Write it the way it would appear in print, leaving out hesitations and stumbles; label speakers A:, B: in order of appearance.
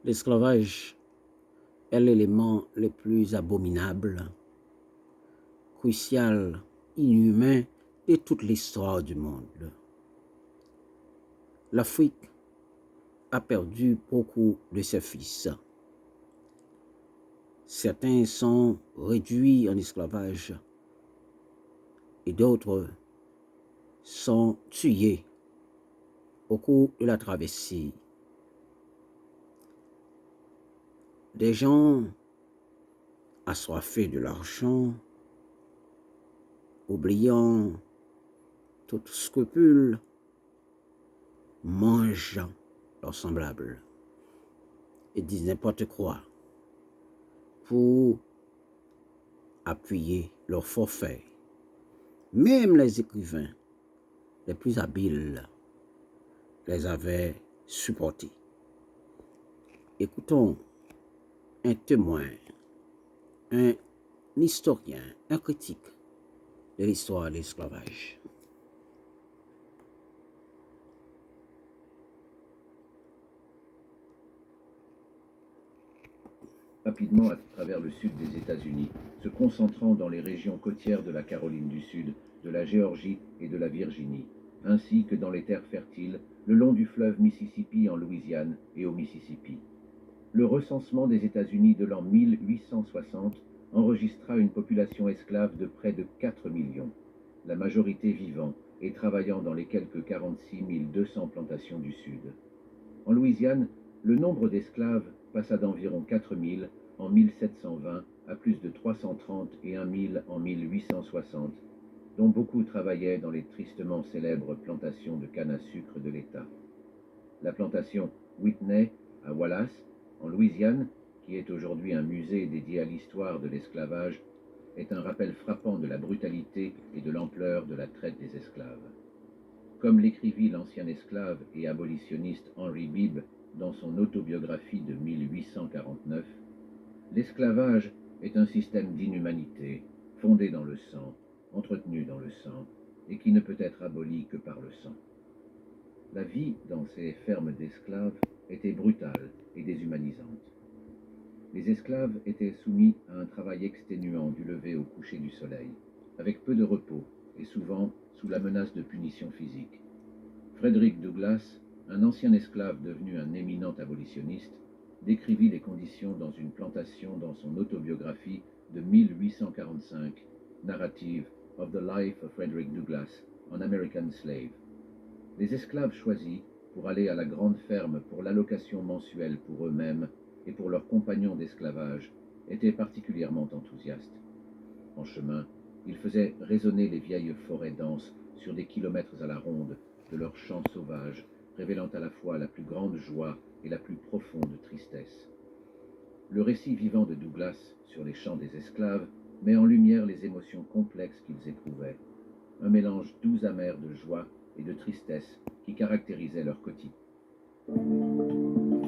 A: L'esclavage est l'élément le plus abominable, crucial, inhumain de toute l'histoire du monde. L'Afrique a perdu beaucoup de ses fils. Certains sont réduits en esclavage et d'autres sont tués au cours de la traversée. Des gens assoiffés de l'argent, oubliant tout scrupule, mangent leurs semblables et disent n'importe quoi pour appuyer leur forfait. Même les écrivains les plus habiles les avaient supportés. Écoutons un témoin, un historien, un critique de l'histoire de l'esclavage.
B: Rapidement à travers le sud des États-Unis, se concentrant dans les régions côtières de la Caroline du Sud, de la Géorgie et de la Virginie, ainsi que dans les terres fertiles le long du fleuve Mississippi en Louisiane et au Mississippi. Le recensement des États-Unis de l'an 1860 enregistra une population esclave de près de 4 millions, la majorité vivant et travaillant dans les quelques 46 200 plantations du Sud. En Louisiane, le nombre d'esclaves passa d'environ 4 000 en 1720 à plus de 330 et 1 000 en 1860, dont beaucoup travaillaient dans les tristement célèbres plantations de canne à sucre de l'État. La plantation Whitney à Wallace, en Louisiane, qui est aujourd'hui un musée dédié à l'histoire de l'esclavage, est un rappel frappant de la brutalité et de l'ampleur de la traite des esclaves. Comme l'écrivit l'ancien esclave et abolitionniste Henry Bibb dans son autobiographie de 1849, l'esclavage est un système d'inhumanité, fondé dans le sang, entretenu dans le sang, et qui ne peut être aboli que par le sang. La vie dans ces fermes d'esclaves était brutale et déshumanisante. Les esclaves étaient soumis à un travail exténuant du lever au coucher du soleil, avec peu de repos et souvent sous la menace de punitions physiques. Frederick Douglass, un ancien esclave devenu un éminent abolitionniste, décrivit les conditions dans une plantation dans son autobiographie de 1845, Narrative of the Life of Frederick Douglass, an American Slave. Les esclaves choisis pour aller à la grande ferme pour l'allocation mensuelle pour eux-mêmes et pour leurs compagnons d'esclavage étaient particulièrement enthousiastes. En chemin, ils faisaient résonner les vieilles forêts denses sur des kilomètres à la ronde de leurs chants sauvages, révélant à la fois la plus grande joie et la plus profonde tristesse. Le récit vivant de Douglass sur les chants des esclaves met en lumière les émotions complexes qu'ils éprouvaient, un mélange doux amer de joie et de tristesse qui caractérisait leur quotidien.